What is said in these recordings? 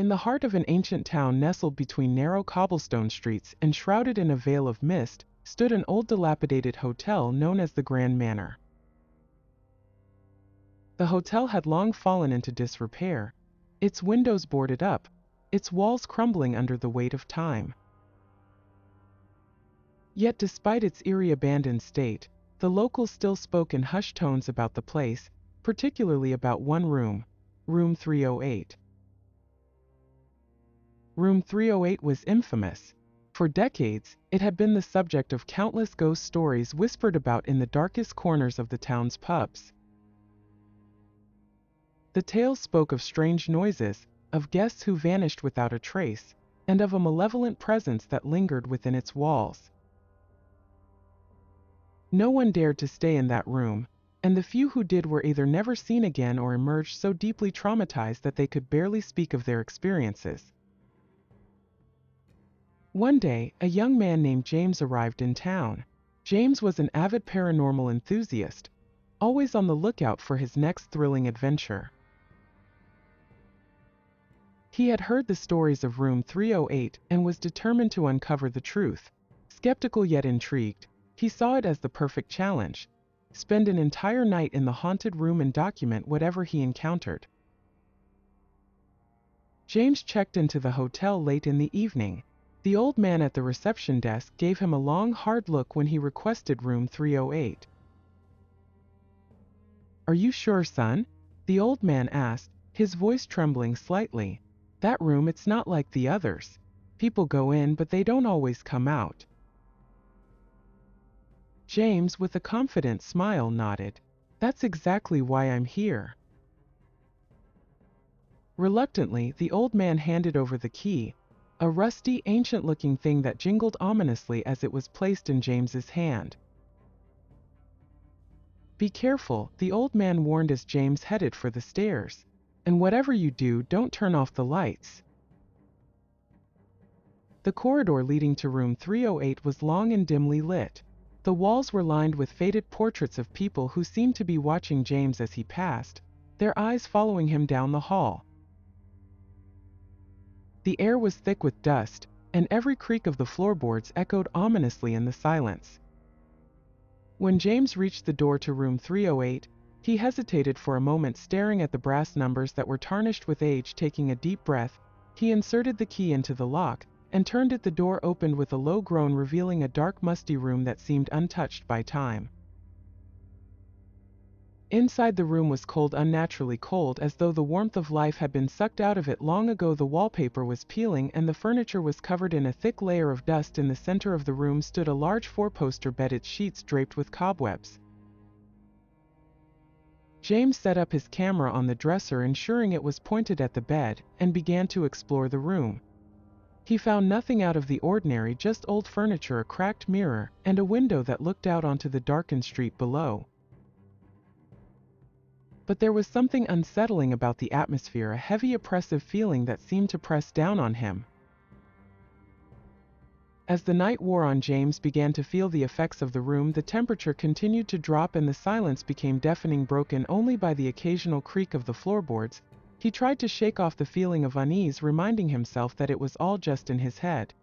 In the heart of an ancient town nestled between narrow cobblestone streets and shrouded in a veil of mist, stood an old dilapidated hotel known as the Grand Manor. The hotel had long fallen into disrepair, its windows boarded up, its walls crumbling under the weight of time. Yet despite its eerie abandoned state, the locals still spoke in hushed tones about the place, particularly about one room, Room 308. Room 308 was infamous. For decades, it had been the subject of countless ghost stories whispered about in the darkest corners of the town's pubs. The tales spoke of strange noises, of guests who vanished without a trace, and of a malevolent presence that lingered within its walls. No one dared to stay in that room, and the few who did were either never seen again or emerged so deeply traumatized that they could barely speak of their experiences. One day, a young man named James arrived in town. James was an avid paranormal enthusiast, always on the lookout for his next thrilling adventure. He had heard the stories of Room 308 and was determined to uncover the truth. Skeptical yet intrigued, he saw it as the perfect challenge: spend an entire night in the haunted room and document whatever he encountered. James checked into the hotel late in the evening. The old man at the reception desk gave him a long, hard look when he requested Room 308. "Are you sure, son?" the old man asked, his voice trembling slightly. "That room, it's not like the others. People go in, but they don't always come out." James, with a confident smile, nodded. "That's exactly why I'm here." Reluctantly, the old man handed over the key, a rusty, ancient-looking thing that jingled ominously as it was placed in James's hand. "Be careful," the old man warned as James headed for the stairs. "And whatever you do, don't turn off the lights." The corridor leading to Room 308 was long and dimly lit. The walls were lined with faded portraits of people who seemed to be watching James as he passed, their eyes following him down the hall. The air was thick with dust, and every creak of the floorboards echoed ominously in the silence. When James reached the door to Room 308, he hesitated for a moment, staring at the brass numbers that were tarnished with age. Taking a deep breath, he inserted the key into the lock and turned it. The door opened with a low groan, revealing a dark, musty room that seemed untouched by time. Inside, the room was cold, unnaturally cold, as though the warmth of life had been sucked out of it long ago. The wallpaper was peeling and the furniture was covered in a thick layer of dust. In the center of the room stood a large four-poster bed, its sheets draped with cobwebs. James set up his camera on the dresser, ensuring it was pointed at the bed, and began to explore the room. He found nothing out of the ordinary, just old furniture, a cracked mirror, and a window that looked out onto the darkened street below. But there was something unsettling about the atmosphere, a heavy, oppressive feeling that seemed to press down on him. As the night wore on, James began to feel the effects of the room. The temperature continued to drop and the silence became deafening, broken only by the occasional creak of the floorboards. He tried to shake off the feeling of unease, reminding himself that it was all just in his head.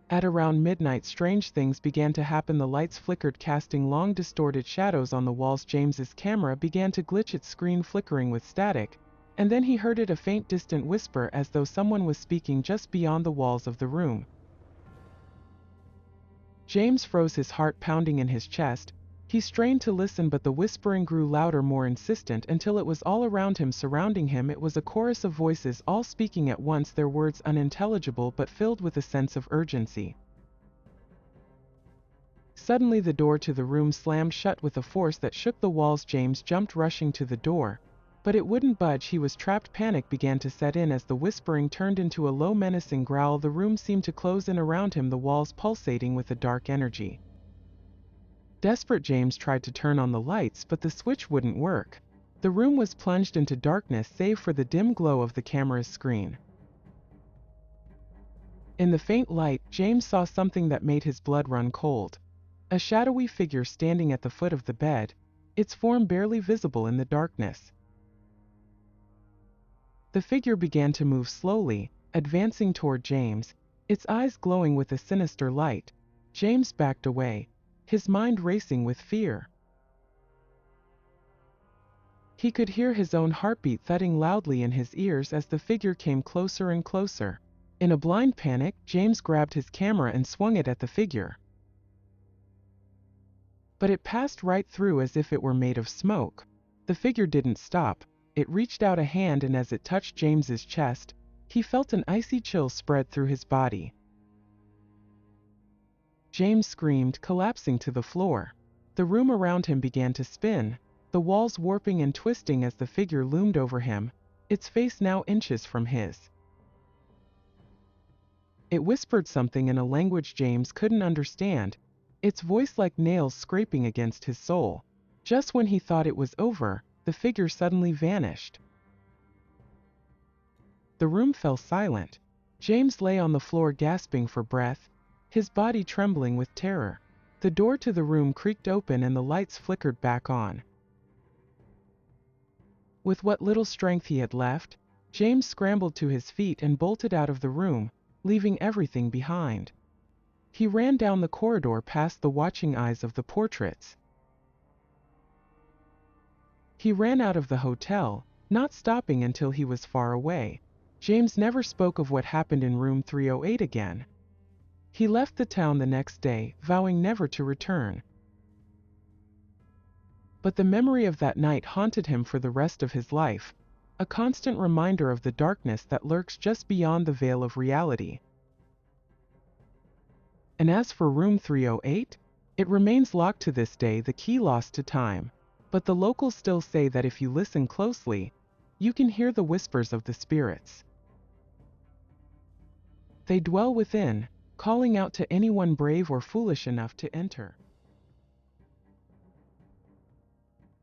At around midnight, strange things began to happen. The lights flickered, casting long, distorted shadows on the walls. James's camera began to glitch, its screen flickering with static, and then he heard it, a faint, distant whisper, as though someone was speaking just beyond the walls of the room. James froze, his heart pounding in his chest. He strained to listen, but the whispering grew louder, more insistent, until it was all around him, surrounding him. It was a chorus of voices, all speaking at once, their words unintelligible but filled with a sense of urgency. Suddenly, the door to the room slammed shut with a force that shook the walls. James jumped, rushing to the door, but it wouldn't budge. He was trapped. Panic began to set in as the whispering turned into a low, menacing growl. The room seemed to close in around him, the walls pulsating with a dark energy. Desperate, James tried to turn on the lights, but the switch wouldn't work. The room was plunged into darkness, save for the dim glow of the camera's screen. In the faint light, James saw something that made his blood run cold. A shadowy figure standing at the foot of the bed, its form barely visible in the darkness. The figure began to move slowly, advancing toward James, its eyes glowing with a sinister light. James backed away, his mind racing with fear. He could hear his own heartbeat thudding loudly in his ears as the figure came closer and closer. In a blind panic, James grabbed his camera and swung it at the figure. But it passed right through as if it were made of smoke. The figure didn't stop. It reached out a hand, and as it touched James's chest, he felt an icy chill spread through his body. James screamed, collapsing to the floor. The room around him began to spin, the walls warping and twisting as the figure loomed over him, its face now inches from his. It whispered something in a language James couldn't understand, its voice like nails scraping against his soul. Just when he thought it was over, the figure suddenly vanished. The room fell silent. James lay on the floor gasping for breath, his body trembling with terror. The door to the room creaked open and the lights flickered back on. With what little strength he had left, James scrambled to his feet and bolted out of the room, leaving everything behind. He ran down the corridor past the watching eyes of the portraits. He ran out of the hotel, not stopping until he was far away. James never spoke of what happened in room 308 again. He left the town the next day, vowing never to return. But the memory of that night haunted him for the rest of his life, a constant reminder of the darkness that lurks just beyond the veil of reality. And as for room 308, it remains locked to this day, the key lost to time. But the locals still say that if you listen closely, you can hear the whispers of the spirits. They dwell within, calling out to anyone brave or foolish enough to enter.